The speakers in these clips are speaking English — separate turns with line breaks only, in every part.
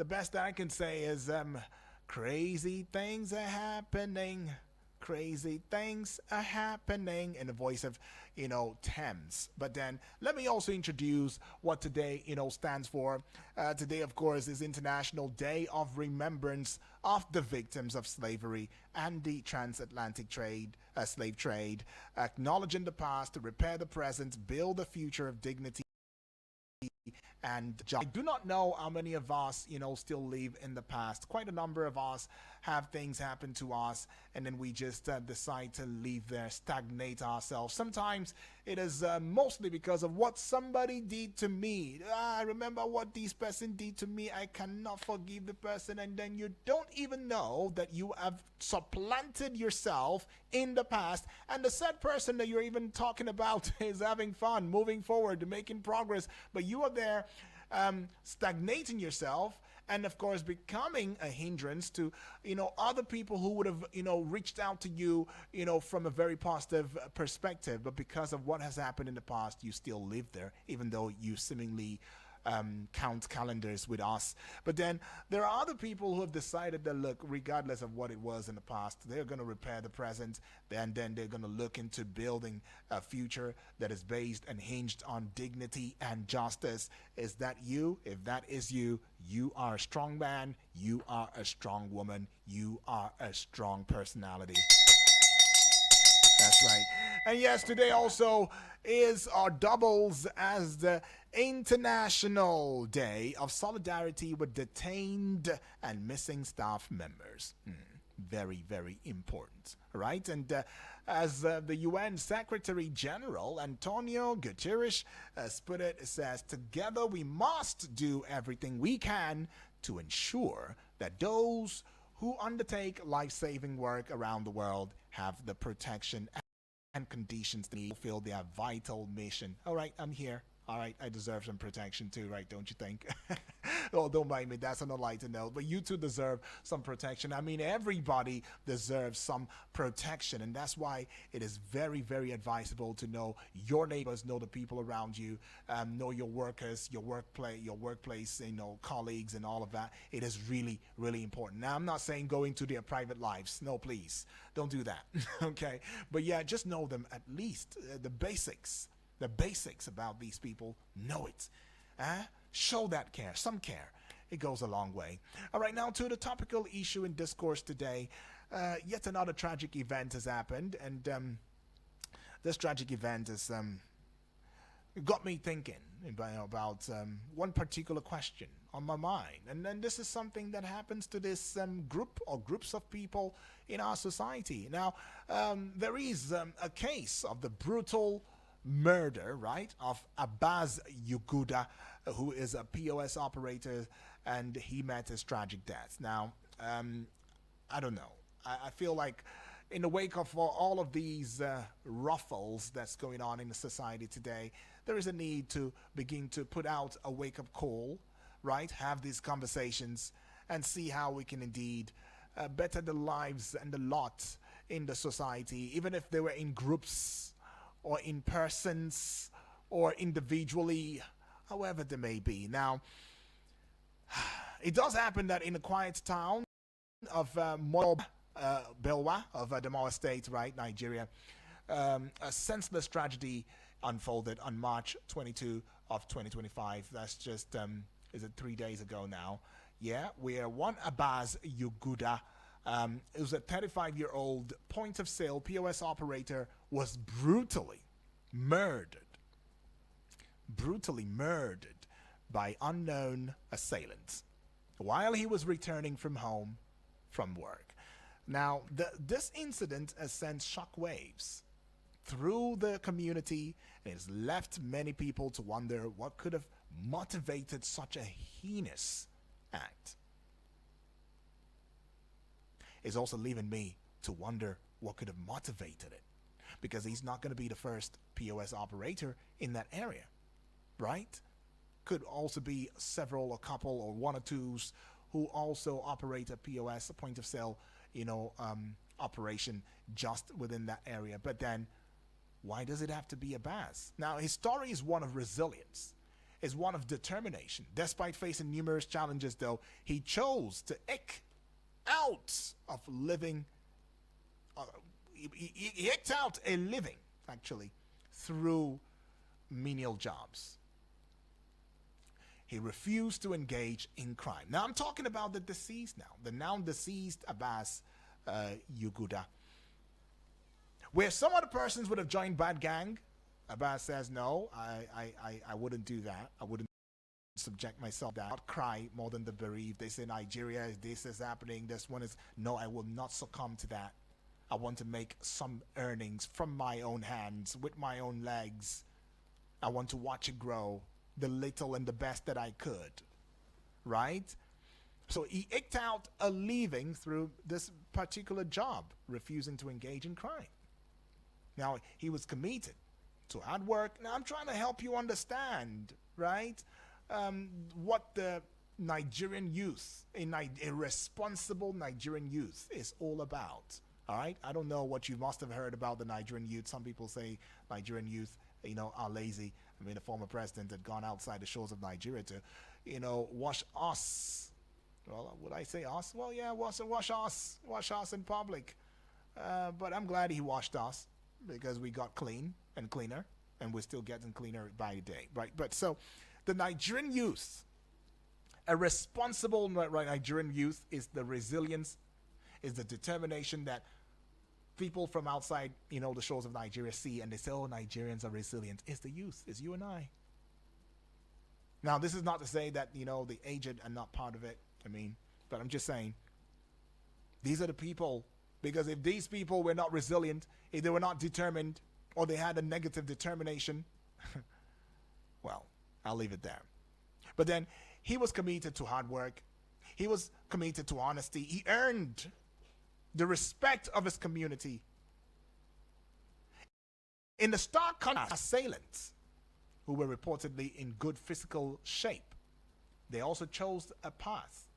the best that I can say is crazy things are happening. Crazy things are happening in the voice of, Thames. But then let me also introduce what today, stands for. Today, of course, is International Day of Remembrance of the Victims of Slavery and the Transatlantic slave trade, acknowledging the past to repair the present, build a future of dignity and job. I do not know how many of us, still live in the past. Quite a number of us have things happen to us, and then we just decide to leave there, stagnate ourselves. Sometimes it is mostly because of what somebody did to me. I remember what this person did to me. I cannot forgive the person, and then you don't even know that you have supplanted yourself in the past, and the said person that you're even talking about is having fun, moving forward, making progress, but you are there stagnating yourself, and of course becoming a hindrance to other people who would have reached out to you from a very positive perspective, but because of what has happened in the past you still live there, even though you seemingly count calendars with us. But then there are other people who have decided that, look, regardless of what it was in the past, they're going to repair the present, and then they're going to look into building a future that is based and hinged on dignity and justice. Is that you? If that is you, you are a strong man, you are a strong woman, you are a strong personality. That's right. And yes, today also is our doubles as the International Day of Solidarity with Detained and Missing Staff Members. Very, very important, right? And as the UN Secretary General Antonio Guterres has put it, says, together we must do everything we can to ensure that those who undertake life-saving work around the world have the protection and conditions to fulfill their vital mission. All right, I'm here. All right, I deserve some protection too, right? Don't you think? Oh, don't mind me. That's on a lighter note. But you too deserve some protection. I mean, everybody deserves some protection, and that's why it is very, very advisable to know your neighbors, know the people around you, know your workers, your workplace, colleagues, and all of that. It is really, really important. Now, I'm not saying go into their private lives. No, please, don't do that. Okay, but yeah, just know them at least, the basics. The basics about these people, know it. Show that care, some care. It goes a long way. All right, now to the topical issue in discourse today. Yet another tragic event has happened, and this tragic event has got me thinking about one particular question on my mind. And then this is something that happens to this group or groups of people in our society. Now, there is a case of the brutal murder, right, of Abbas Yuguda, who is a POS operator, and he met his tragic death. Now, I don't know. I feel like in the wake of all of these ruffles that's going on in the society today, there is a need to begin to put out a wake-up call, right, have these conversations, and see how we can indeed better the lives and the lot in the society, even if they were in groups or in persons or individually, however they may be. Now, it does happen that in a quiet town of Mayo-Belwa of Adamawa State, right, Nigeria, a senseless tragedy unfolded on March 22 of 2025. That's just, is it 3 days ago now? Yeah, where one Abbas Yuguda, it was a 35-year-old point-of-sale POS operator, was brutally murdered by unknown assailants while he was returning from home from work. Now, this incident has sent shockwaves through the community and has left many people to wonder what could have motivated such a heinous act. It's also leaving me to wonder what could have motivated it, because he's not going to be the first POS operator in that area, right? Could also be several, a couple, or one or twos who also operate a POS, a point of sale, operation just within that area. But then, why does it have to be Abbas? Now, his story is one of resilience. is one of determination. Despite facing numerous challenges, though, he chose to eke out of living. He eked out a living, actually, through menial jobs. He refused to engage in crime. Now, I'm talking about the deceased now, the now deceased Abbas Yuguda. Where some other persons would have joined bad gang, Abbas says, no, I wouldn't do that. I wouldn't subject myself to that. I'd cry more than the bereaved. They say Nigeria, this is happening, this one is, no, I will not succumb to that. I want to make some earnings from my own hands, with my own legs. I want to watch it grow, the little and the best that I could, right? So he eked out a living through this particular job, refusing to engage in crime. Now, he was committed to hard work. Now, I'm trying to help you understand, right, what the Nigerian youth, a responsible Nigerian youth is all about. All right? I don't know what you must have heard about the Nigerian youth. Some people say Nigerian youth, are lazy. I mean, the former president had gone outside the shores of Nigeria to, wash us. Well, would I say us? Well, yeah, wash us in public. But I'm glad he washed us, because we got clean and cleaner, and we're still getting cleaner by the day, right? But so the Nigerian youth, a responsible Nigerian youth, is the resilience, is the determination that people from outside, the shores of Nigeria see, and they say, oh, Nigerians are resilient. It's the youth. It's you and I. Now, this is not to say that, the aged are not part of it. But I'm just saying, these are the people, because if these people were not resilient, if they were not determined, or they had a negative determination, well, I'll leave it there. But then he was committed to hard work. He was committed to honesty. He earned the respect of his community. In the stark contrast, assailants, who were reportedly in good physical shape, they also chose a path.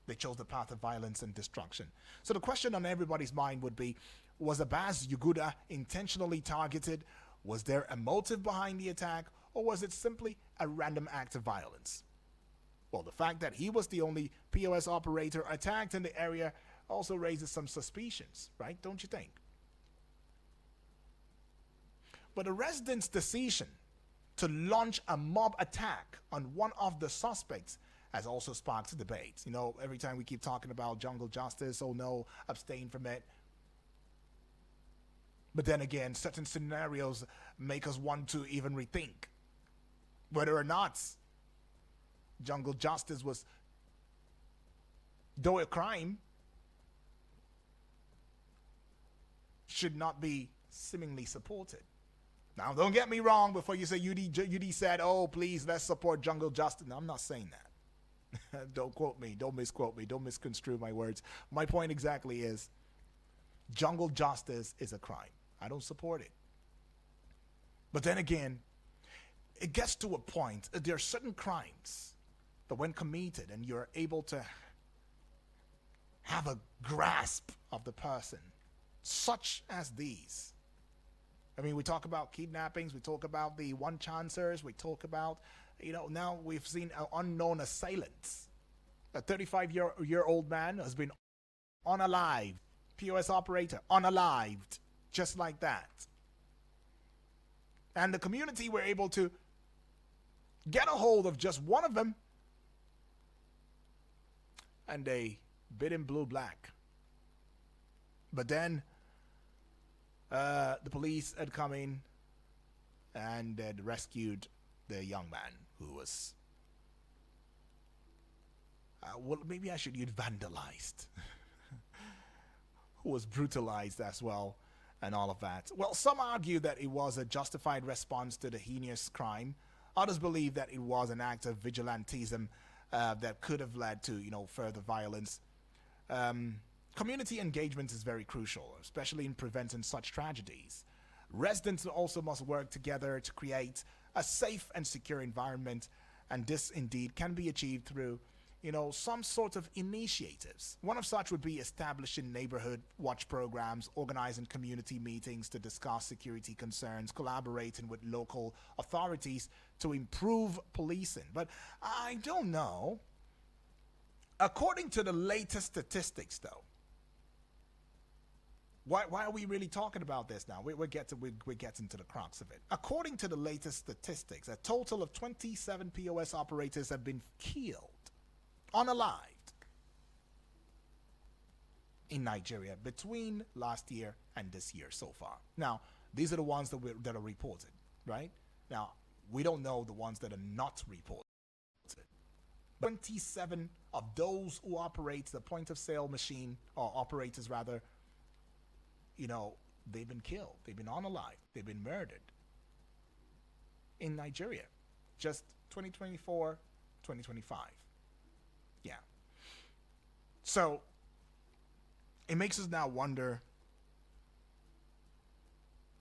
They chose the path of violence and destruction. So the question on everybody's mind would be, was Abbas Yuguda intentionally targeted? Was there a motive behind the attack? Or was it simply a random act of violence? Well, the fact that he was the only POS operator attacked in the area also raises some suspicions, right? Don't you think? But the residents' decision to launch a mob attack on one of the suspects has also sparked debate. Every time we keep talking about jungle justice, oh no, abstain from it. But then again, certain scenarios make us want to even rethink whether or not jungle justice was, though a crime, should not be seemingly supported. Now, don't get me wrong before you say UD said, oh, please, let's support jungle justice. No, I'm not saying that. Don't quote me. Don't misquote me. Don't misconstrue my words. My point exactly is jungle justice is a crime. I don't support it. But then again, it gets to a point, there are certain crimes that when committed and you're able to have a grasp of the person, such as these. We talk about kidnappings, we talk about the one-chancers, we talk about, now we've seen unknown assailants. A 35-year-old man has been unalived, POS operator, unalived, just like that. And the community were able to get a hold of just one of them, and they bid him blue black. But then the police had come in and had rescued the young man who was, well, maybe I should use vandalized, who was brutalized as well, and all of that. Well, some argue that it was a justified response to the heinous crime. Others believe that it was an act of vigilantism that could have led to, further violence. Community engagement is very crucial, especially in preventing such tragedies. Residents also must work together to create a safe and secure environment, and this indeed can be achieved through some sort of initiatives. One of such would be establishing neighborhood watch programs, organizing community meetings to discuss security concerns, collaborating with local authorities to improve policing. But I don't know. According to the latest statistics, though, why are we really talking about this now? We're getting to the crux of it. According to the latest statistics, a total of 27 POS operators have been killed, unalived, in Nigeria between last year and this year so far. Now, these are the ones that are reported, right? Now, we don't know the ones that are not reported. 27 of those who operate the point of sale machine, or operators rather, they've been killed, they've been unalived, they've been murdered in Nigeria. Just 2024, 2025. Yeah. So it makes us now wonder,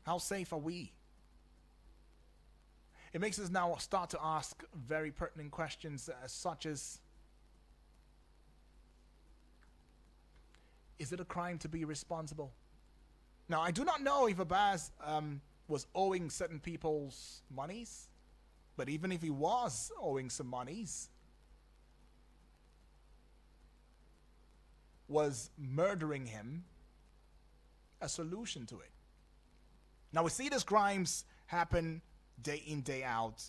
how safe are we? It makes us now start to ask very pertinent questions, such as, is it a crime to be responsible? Now, I do not know if Abbas was owing certain people's monies, but even if he was owing some monies, was murdering him a solution to it? Now, we see these crimes happen day in, day out.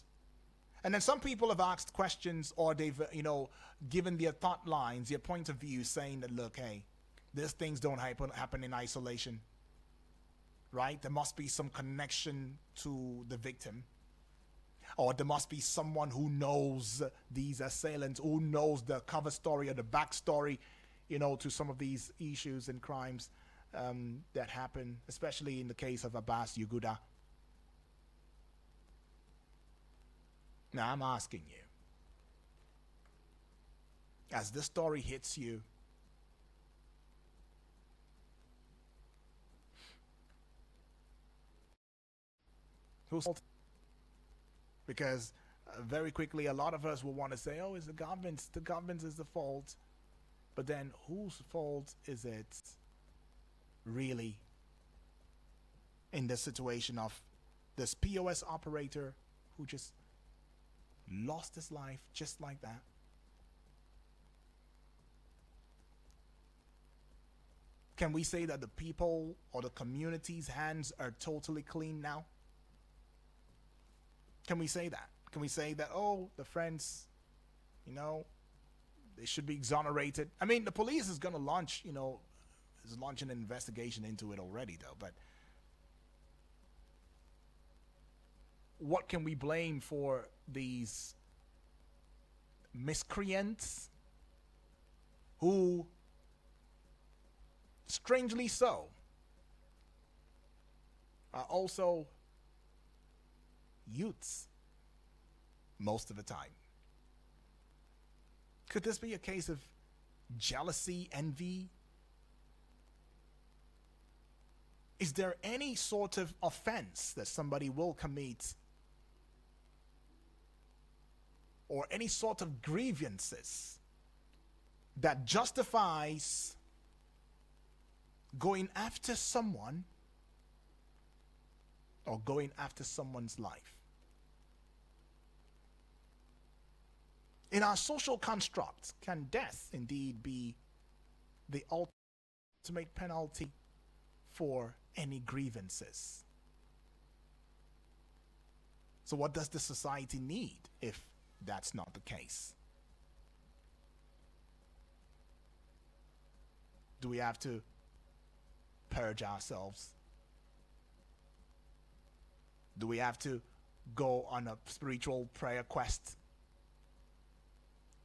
And then some people have asked questions, or they've, given their thought lines, their point of view, saying that, look, hey, these things don't happen in isolation, right? There must be some connection to the victim, or there must be someone who knows these assailants, who knows the cover story or the backstory, to some of these issues and crimes that happen, especially in the case of Abbas Yuguda. Now, I'm asking you, as this story hits you, who's fault? Because very quickly, a lot of us will want to say, oh, it's the government. The government is the fault. But then whose fault is it really in the situation of this POS operator who just lost his life just like that? Can we say that the people or the community's hands are totally clean now? Can we say that? Can we say that, oh, the friends, they should be exonerated? I mean, the police is going to launch, is launching an investigation into it already, though. But what can we blame for these miscreants who, strangely so, are also youths most of the time? Could this be a case of jealousy, envy? Is there any sort of offense that somebody will commit, or any sort of grievances that justifies going after someone or going after someone's life? In our social construct, can death indeed be the ultimate penalty for any grievances? So what does the society need if that's not the case? Do we have to purge ourselves? Do we have to go on a spiritual prayer quest?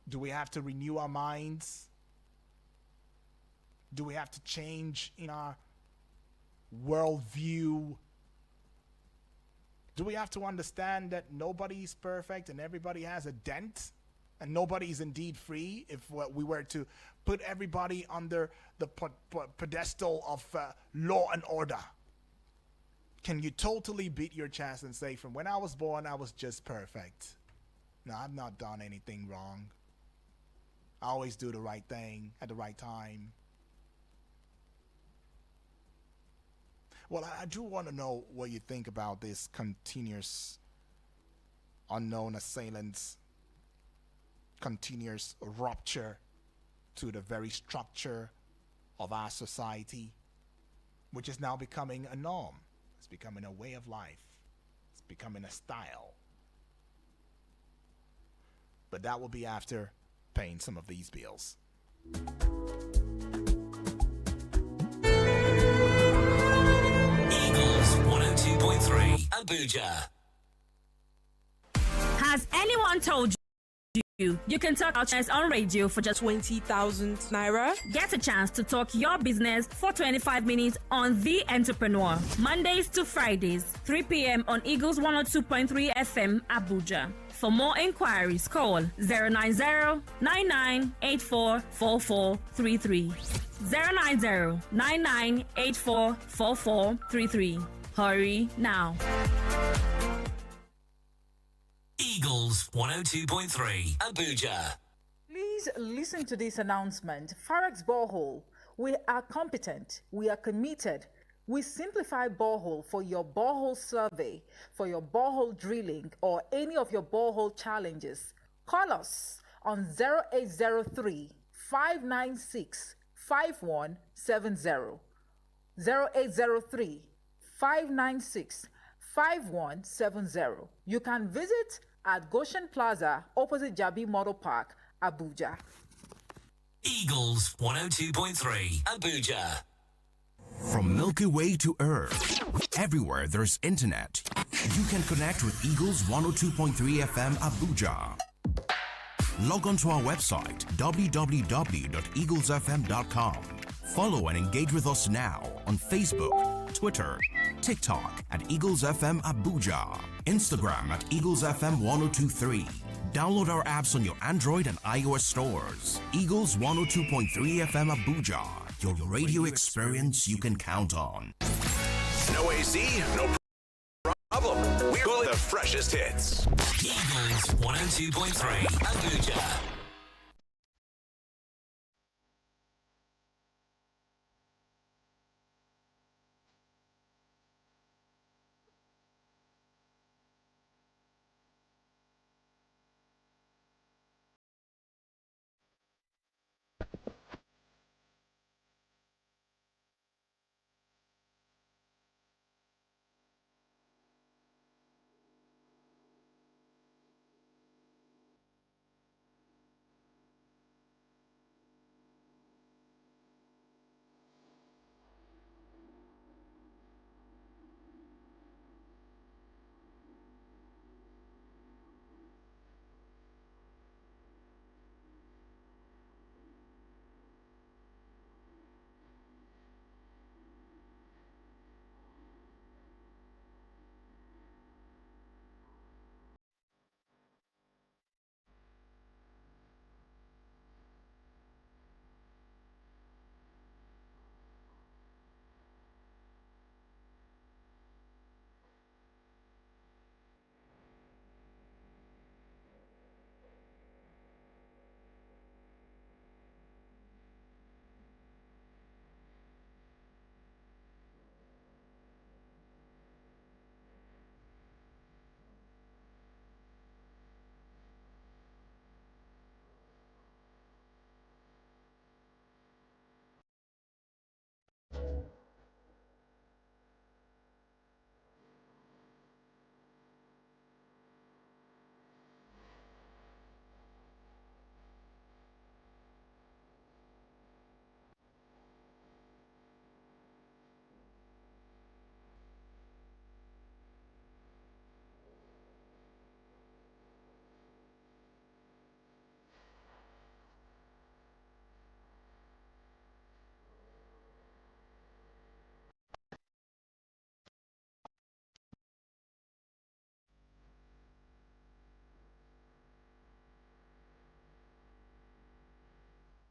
Do we have to renew our minds? Do we have to change in our worldview? Do we have to understand that nobody is perfect and everybody has a dent, and nobody is indeed free if we were to put everybody under the pedestal of law and order? Can you totally beat your chest and say, from when I was born, I was just perfect? No, I've not done anything wrong. always do the right thing at the right time. Well, I do want to know what you think about this continuous unknown assailants, continuous rupture to the very structure of our society, which is now becoming a norm. It's becoming a way of life. It's becoming a style. But that will be after paying some of these bills.
Eagles 102.3 Abuja.
Has anyone told you can talk our chance on radio for just
20,000 naira?
Get a chance to talk your business for 25 minutes on The Entrepreneur. Mondays to Fridays, 3 p.m. on Eagles 102.3 FM Abuja. For more inquiries, call 090-9984-4433. 090-9984-4433. Hurry now.
Eagles 102.3 Abuja.
Please listen to this announcement. Farex Borehole. We are competent. We are committed. We simplify borehole for your borehole survey, for your borehole drilling, or any of your borehole challenges. Call us on 0803 596 5170. 0803 596 5170. You can visit at Goshen Plaza, opposite Jabi Model Park, Abuja.
Eagles 102.3 Abuja.
From Milky Way to Earth, everywhere there's internet, you can connect with Eagles 102.3 FM Abuja. Log on to our website, www.eaglesfm.com. Follow and engage with us now on Facebook, Twitter, TikTok at Eagles FM Abuja, Instagram at Eagles FM 1023. Download our apps on your Android and iOS stores. Eagles 102.3 FM Abuja, your radio experience you can count on.
No AC, no problem. We're cooling the freshest hits.
Eagles 102.3 Abuja.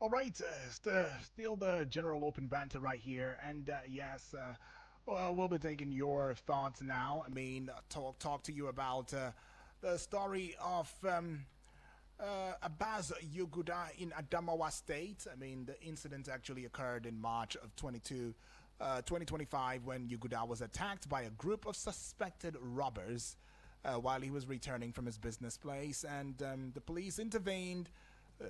All right, still the general open banter right here, and yes, well, we'll be taking your thoughts now. I mean, talk to you about the story of Abaz Yuguda in Adamawa State. I mean, the incident actually occurred in March of 2025 when Yuguda was attacked by a group of suspected robbers while he was returning from his business place. And the police intervened,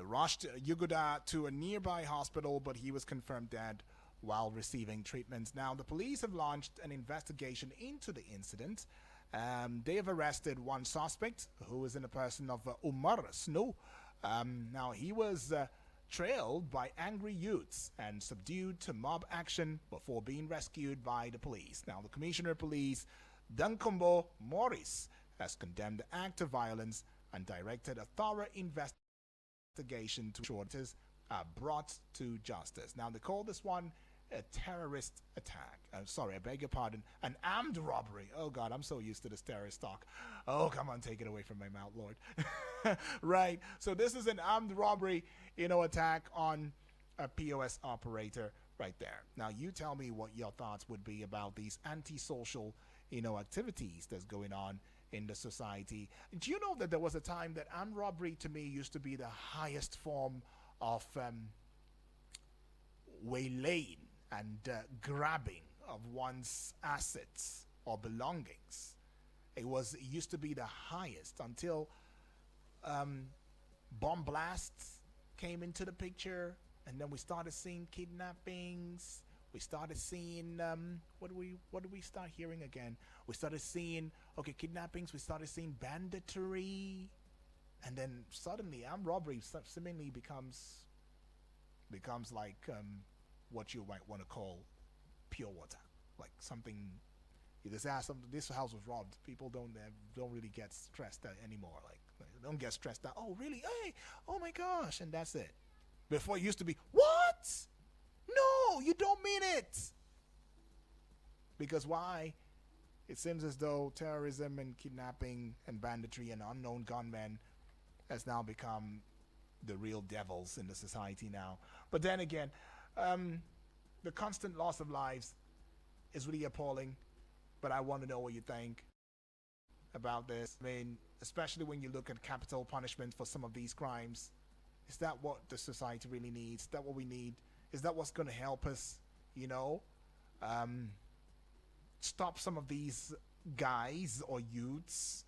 rushed Yuguda to a nearby hospital, but he was confirmed dead while receiving treatment. Now, the police have launched an investigation into the incident. They have arrested one suspect who is in the person of Umar Snow. Now, he was trailed by angry youths and subdued to mob action before being rescued by the police. Now, the Commissioner of Police, Dankombo Morris, has condemned the act of violence and directed a thorough investigation to ensure it is brought to justice. Now, they call this one a terrorist attack. Sorry, I beg your pardon. An armed robbery. Oh, God, I'm so used to this terrorist talk. Oh, come on, take it away from my mouth, Lord. Right. So this is an armed robbery, attack on a POS operator right there. Now, you tell me what your thoughts would be about these antisocial, activities that's going on in the society. Do you know that there was a time that armed robbery to me used to be the highest form of waylaying and grabbing of one's assets or belongings? It used to be the highest until bomb blasts came into the picture, and then we started seeing kidnappings. We started seeing what do we start hearing again? We started seeing kidnappings. We started seeing banditry, and then suddenly armed robbery seemingly becomes like what you might want to call pure water, like something. This house was robbed. People don't really get stressed out anymore. Like they don't get stressed out. Oh really? Hey, oh my gosh, and that's it. Before it used to be what? No, you don't mean it. Because why? It seems as though terrorism and kidnapping and banditry and unknown gunmen has now become the real devils in the society now. But then again, the constant loss of lives is really appalling. But I want to know what you think about this. I mean, especially when you look at capital punishment for some of these crimes. Is that what the society really needs? Is that what we need? Is that what's going to help us, stop some of these guys or youths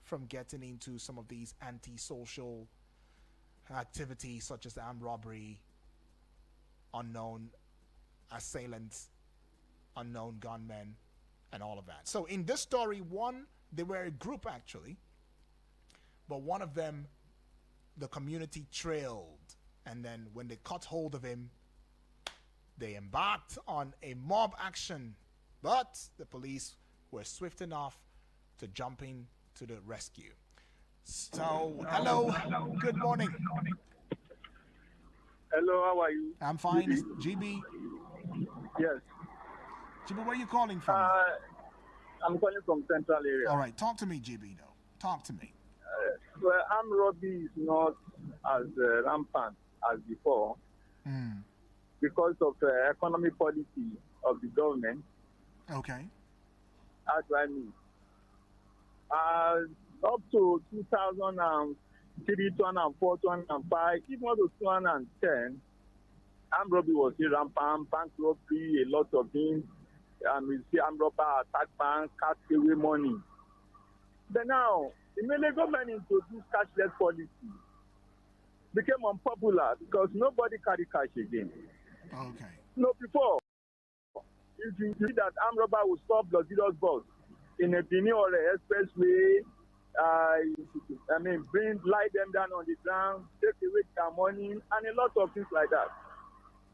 from getting into some of these antisocial activities such as armed robbery, unknown assailants, unknown gunmen, and all of that. So in this story, they were a group actually, but one of them, the community trailed, and then when they caught hold of him, they embarked on a mob action, but the police were swift enough to jump in to the rescue. So, hello, good morning.
Hello, how are you?
I'm fine, GB.
Yes.
GB, where are you calling from?
I'm calling from Central area.
All right, talk to me, GB, though. Talk to me.
Well, armed robbery is not as rampant as before because of economic policy of the government.
Okay.
How do I mean? Up to 2003, 2004, 2005, even up to 2010, armed robbery was still rampant, bank robbery, a lot of things. We see armed robber attack banks, cash away money. But now, the Malay government introduced cashless policy. Became unpopular because nobody carry cash again.
Okay.
No, before, if you see that armed robber will stop luxurious bus in a Benin or an expressway, lie them down on the ground, take away their money, and a lot of things like that.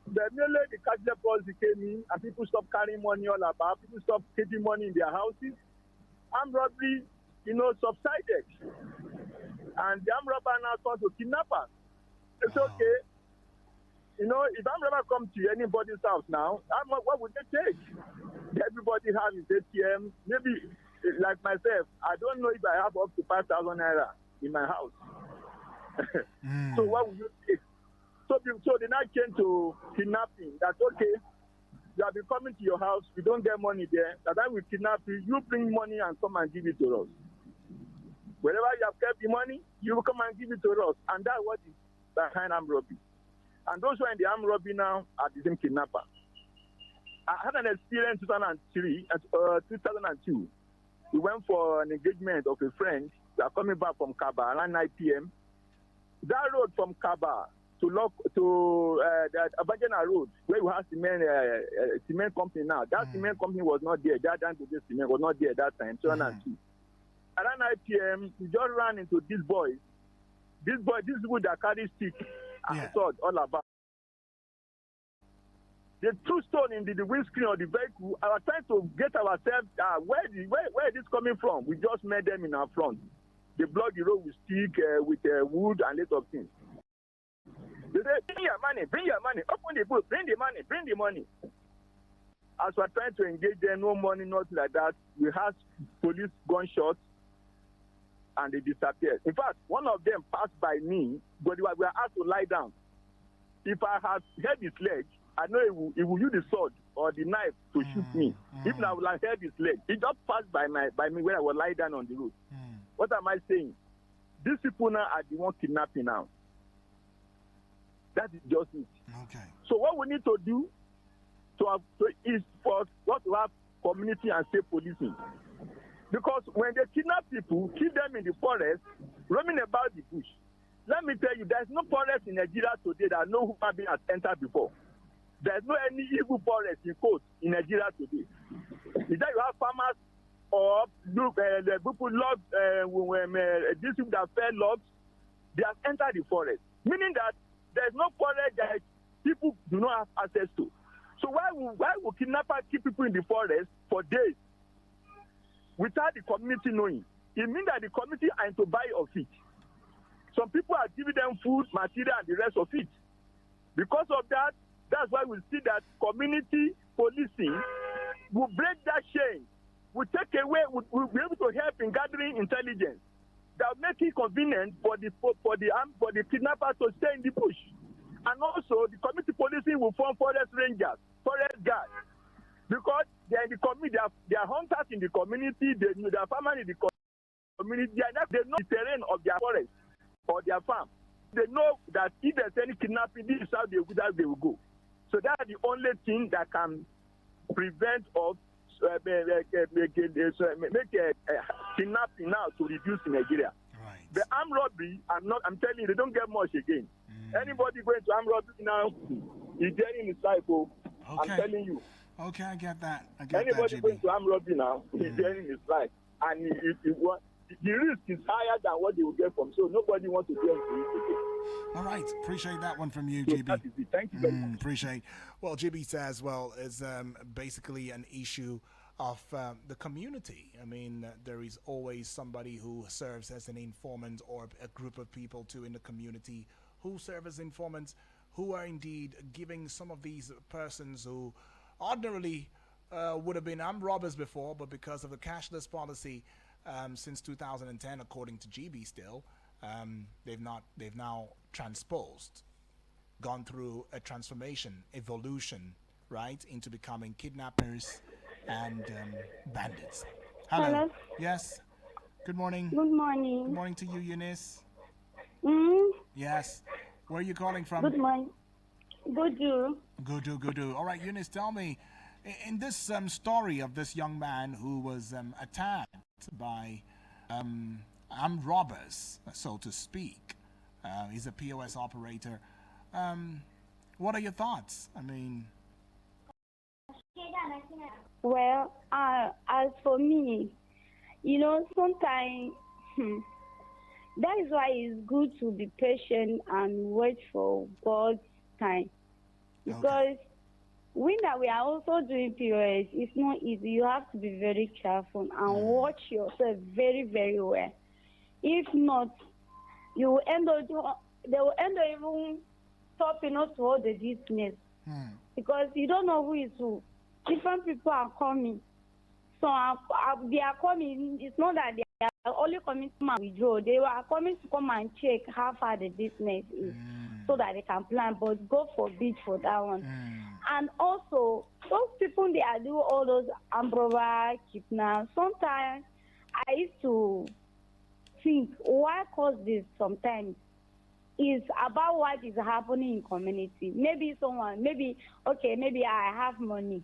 The minute the cashless policy came in and people stopped carrying money all about, people stopped keeping money in their houses, armed robbery, subsided. And the armed robber now turns to kidnappers. It's okay. If armed robber come to anybody's house now, what would they take? Everybody has his ATM. Maybe, like myself, I don't know if I have up to 5,000 naira in my house. So what would you take? So they now came to kidnapping. That's okay. You have been coming to your house. We don't get money there. That time we kidnap you. You bring money and come and give it to us. Wherever you have kept the money, you will come and give it to us. And that's what is behind armed robbery. And those who are in the armed robbery now are the same kidnapper. I had an experience in 2002. We went for an engagement of a friend. We are coming back from Kaba around 9 p.m. That road from Kaba to the Abajana Road, where you have cement company now. That cement company was not there. That cement was not there at that time, 2002. Around 9 p.m., we just ran into these boys. These people that carry stick and sword all about. They threw stone in the windscreen of the vehicle. I was trying to get ourselves, where is this coming from? We just met them in our front. They blocked the road with stick, with wood and lot of things. They said, bring your money, open the book, bring the money. As we're trying to engage them, no money, nothing like that, we had police gunshots and they disappeared. In fact, one of them passed by me, but we were asked to lie down. If I had held his leg, I know he will use the sword or the knife to shoot me. If I would have held his leg, he just passed by me when I was lying down on the road. What am I saying? These people now are the ones kidnapping now. That is just it.
Okay.
So what we need to do is for us to have community and state policing. Because when they kidnap people, keep them in the forest, roaming about the bush. Let me tell you, there's no forest in Nigeria today that no human being has entered before. There's no any evil forest in Nigeria today. Either you have farmers or the people logs, these people that fell logs, they have entered the forest. Meaning that there's no forest that people do not have access to. So why will kidnappers keep people in the forest for days without the community knowing? It means that the community are into buy of it. Some people are giving them food, material, and the rest of it. Because of that, that's why we see that community policing will break that chain, will take away, will be able to help in gathering intelligence. That will make it convenient for the kidnappers to stay in the bush. And also, the community policing will form forest rangers, forest guards. Because they are in the community, they are hunters in the community, they are farmers in the community, they know the terrain of their forest or their farm. They know that if there's any kidnapping, this is how they will go. So that's the only thing that can prevent of make kidnapping now to reduce in Nigeria.
Right.
The armed robbery, I'm telling you, they don't get much again. Anybody going to armed robbery now is getting his life. Okay. I'm telling you.
Okay, I get that.
Anybody going to armed robbery now is getting his life. And the risk is higher than what they will get from. So nobody wants to get into it.
All right. Appreciate that one from you, GB.
That is it. Thank you very much.
Appreciate. Well, GB says, it's basically an issue of the community. I mean, there is always somebody who serves as an informant or a group of people too in the community who serve as informants, who are indeed giving some of these persons who ordinarily would have been armed robbers before, but because of the cashless policy since 2010, according to GB still, they've now gone through a transformation, evolution, right, into becoming kidnappers and bandits. Hello. Yes. Good morning.
Good morning.
Good morning to you, Eunice. Yes. Where are you calling from?
Good morning.
Gudu. All right, Eunice, tell me, in this story of this young man who was attacked by armed robbers, so to speak, he's a POS operator. What are your thoughts? I mean...
Well, as for me, sometimes that is why it's good to be patient and wait for God's time. Because when we are also doing POS, it's not easy. You have to be very careful and watch yourself very, very well. If not, they will end up even stopping us to all the business. Because you don't know who is who. Different people are coming. So they are coming. It's not that they are only coming to come and withdraw. They are coming to come and check how far the business is so that they can plan. But God forbid for that one. And also, those people, they are doing all those umbrella kidnaps. Sometimes I used to think why cause this sometimes is about what is happening in community. Maybe maybe I have money.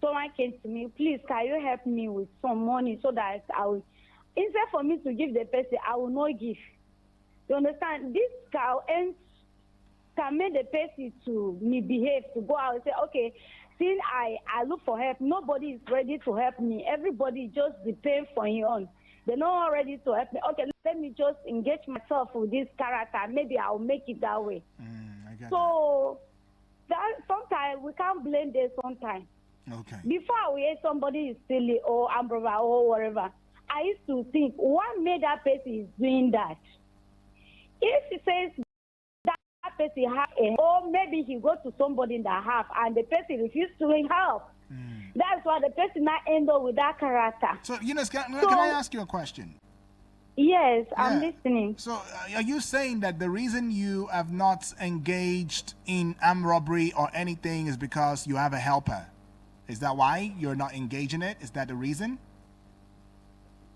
Someone came to me, please, can you help me with some money so that I will, instead for me to give the person, I will not give. You understand? This can make the person to misbehave, to go out and say, okay, since I look for help, nobody is ready to help me. Everybody just depends on your own. They're not ready to help me. Okay, let me just engage myself with this character. Maybe I'll make it that way. So that sometimes we can't blame them sometimes.
Okay.
Before we hear somebody is silly or umbrella or whatever, I used to think, what made that person is doing that? If he says that person have or maybe he goes to somebody in the half and the person refuses to help. That's why the person not end up with that character.
So, Eunice, can I ask you a question?
Yes, I'm listening.
So, are you saying that the reason you have not engaged in armed robbery or anything is because you have a helper? Is that why you're not engaging it? Is that the reason?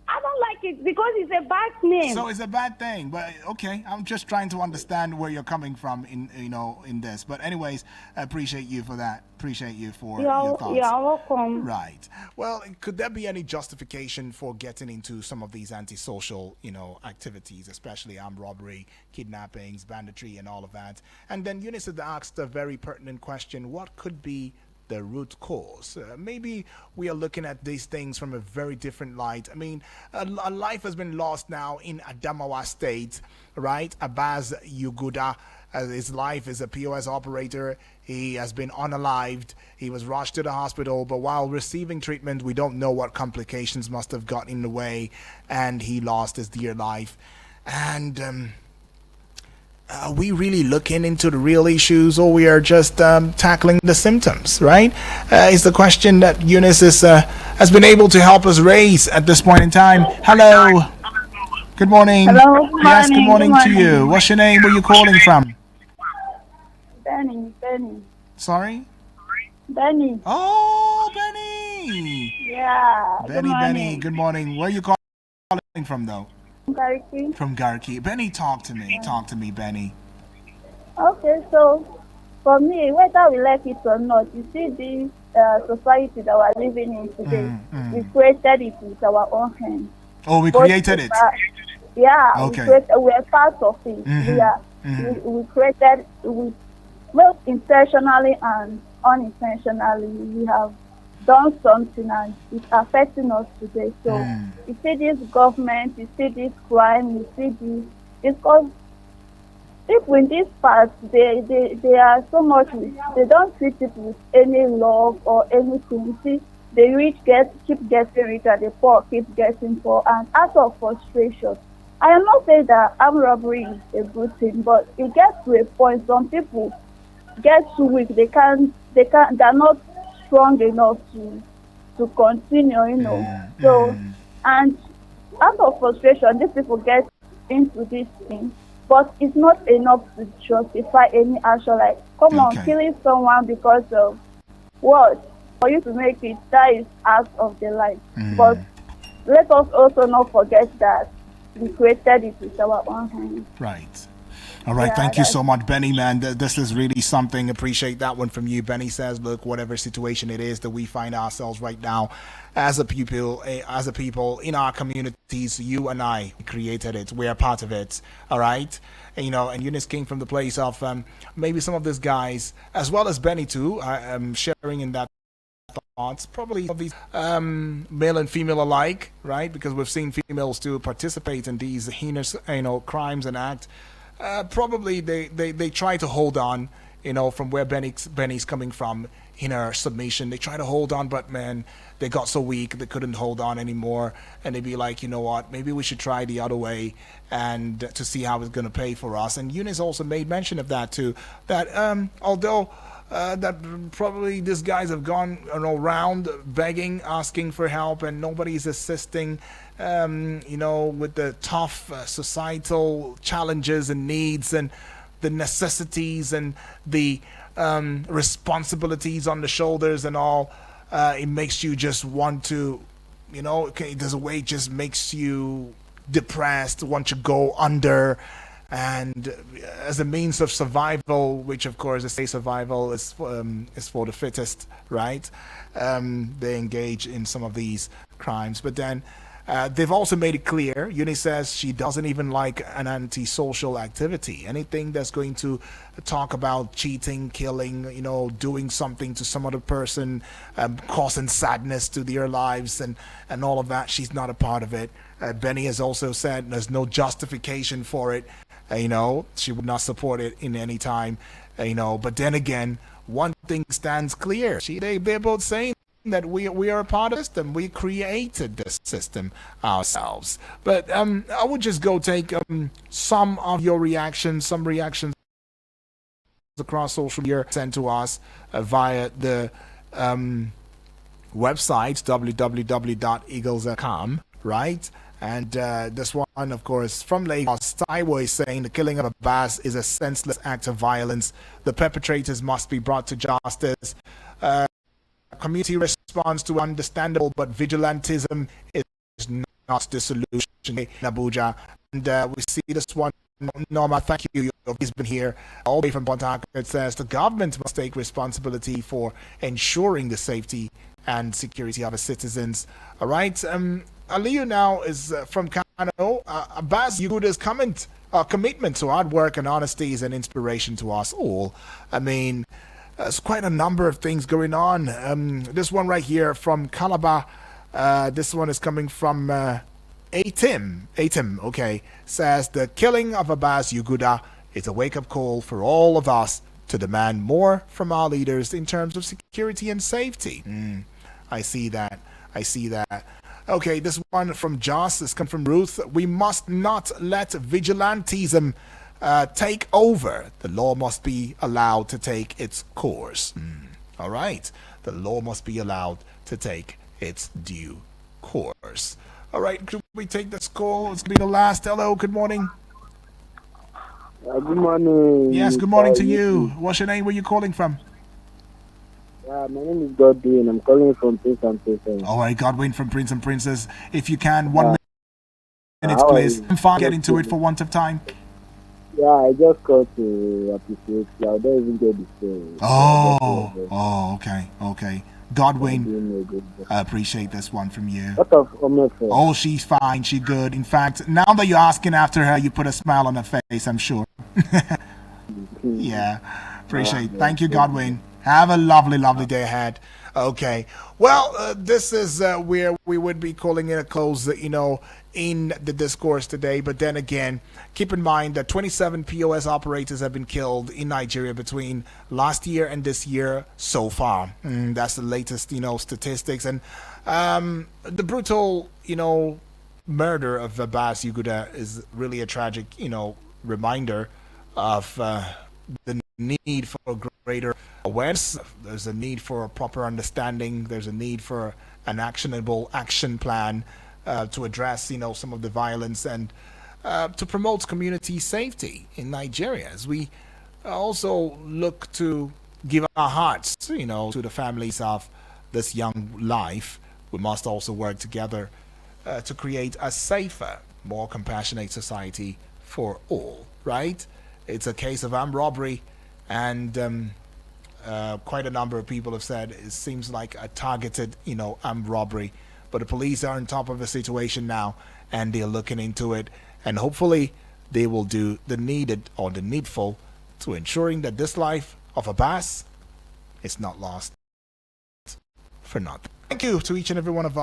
I don't like it because it's a bad name.
So it's a bad thing, but okay. I'm just trying to understand where you're coming from in this. But anyways, I appreciate you for that. Appreciate you for your thoughts.
You're welcome.
Right. Well, could there be any justification for getting into some of these antisocial, activities, especially armed robbery, kidnappings, banditry, and all of that? And then Eunice had asked a very pertinent question: what could be the root cause? Maybe we are looking at these things from a very different light. I mean, a life has been lost now in Adamawa State, right? Abbas Yuguda, his life is a POS operator. He has been unalived. He was rushed to the hospital, but while receiving treatment, we don't know what complications must have gotten in the way, and he lost his dear life. And are we really looking into the real issues, or we are just tackling the symptoms, right? Is the question that Eunice has been able to help us raise at this point in time. Hello. Good morning.
Hello.
Yes, good morning to you. What's your name? Where are you calling from?
Benny.
Sorry?
Benny.
Oh, Benny.
Yeah.
Benny. Good morning. Where are you calling from, though?
Garki.
From Garki. Benny, talk to me. Talk to me, Benny.
Okay, so for me, whether we like it or not, you see this society that we're living in today, we created it with our own hands.
Oh, we created it?
Yeah,
okay.
We are part of it. We created it both intentionally and unintentionally. We have done something and it's affecting us today. So you see this government, you see this crime, you see this, because people in this part, they are so much, they don't treat it with any love or anything. You see, the rich keep getting richer, the poor keep getting poor, and out of frustration. I am not saying that armed robbery is a good thing, but it gets to a point, some people get too weak, they're not strong enough to continue, So, and out of frustration, these people get into this thing, but it's not enough to justify any action. Like, come on, killing someone because of what? For you to make it, that is out of the line. But let us also not forget that we created it with our own hands.
Right. All right, thank you so much, Benny, man. This is really something. Appreciate that one from you. Benny says, look, whatever situation it is that we find ourselves right now as a people in our communities, you and I created it. We are part of it. All right. And, and Eunice came from the place of maybe some of these guys, as well as Benny too, sharing in that thoughts, probably of these male and female alike, right? Because we've seen females too participate in these heinous, crimes and acts. Probably they try to hold on, from where Benny's coming from in her submission. They try to hold on, but man, they got so weak they couldn't hold on anymore. And they'd be like, you know what, maybe we should try the other way and to see how it's going to pay for us. And Eunice also made mention of that too, that although that probably these guys have gone around begging, asking for help, and nobody's assisting, with the tough societal challenges and needs and the necessities and the responsibilities on the shoulders and all. It makes you just want to, there's a way it just makes you depressed, want to go under, and as a means of survival, which of course they say survival is for the fittest, right? They engage in some of these crimes, but then they've also made it clear. Uni says she doesn't even like an antisocial activity, anything that's going to talk about cheating, killing, doing something to some other person, causing sadness to their lives, and all of that. She's not a part of it. Benny has also said there's no justification for it. She would not support it in any time. But then again, one thing stands clear. They're both saying that we are a part of the system. We created this system ourselves. But I would just go take some of your reactions, some reactions across social media sent to us via the website www.eagles.com, right? And this one, of course, from Lagos, Taiwo is saying the killing of Abbas is a senseless act of violence. The perpetrators must be brought to justice. Community response to understandable, but vigilantism is not the solution in Abuja. And we see this one. Norma, thank you. You've been here all the way from Port Harcourt. It says the government must take responsibility for ensuring the safety and security of its citizens. All right. Aliyu now is from Kano. Abbas Yuguda's commitment to hard work and honesty is an inspiration to us all. I mean, there's quite a number of things going on. This one right here from Calabar. This one is coming from Atim, okay, says the killing of Abbas Yuguda is a wake-up call for all of us to demand more from our leaders in terms of security and safety. I see that. Okay, this one from Joss has come from Ruth. We must not let vigilantism take over. The law must be allowed to take its course. All right. The law must be allowed to take its due course. All right. Could we take this call? It's going to be the last. Hello. Good morning.
Good morning.
Yes, good morning to you. What's your name? Where are you calling from?
My name is Godwin. I'm calling from Prince and Princess.
All right, Godwin from Prince and Princess. If you can, 1 minute, please. I'm fine. Get into it for want of time.
Yeah, I just called to appreciate you. I don't even get the story.
Okay. Godwin, I appreciate this one from you.
What of
Oh, she's fine. She's good. In fact, now that you're asking after her, you put a smile on her face, I'm sure. Yeah, appreciate it. Thank you, Godwin. Have a lovely day ahead. Okay. Well, this is where we would be calling it a close, in the discourse today. But then again, keep in mind that 27 POS operators have been killed in Nigeria between last year and this year so far. That's the latest, statistics. And the brutal, murder of Abbas Yuguda is really a tragic, reminder of the need for greater awareness. There's a need for a proper understanding. There's a need for an actionable action plan to address, some of the violence and to promote community safety in Nigeria. As we also look to give our hearts, to the families of this young life, we must also work together to create a safer, more compassionate society for all, right? It's a case of armed robbery, and quite a number of people have said it seems like a targeted, armed robbery. But the police are on top of the situation now, and they're looking into it, and hopefully they will do the needed or the needful to ensuring that this life of Abbas is not lost for nothing. Thank you to each and every one of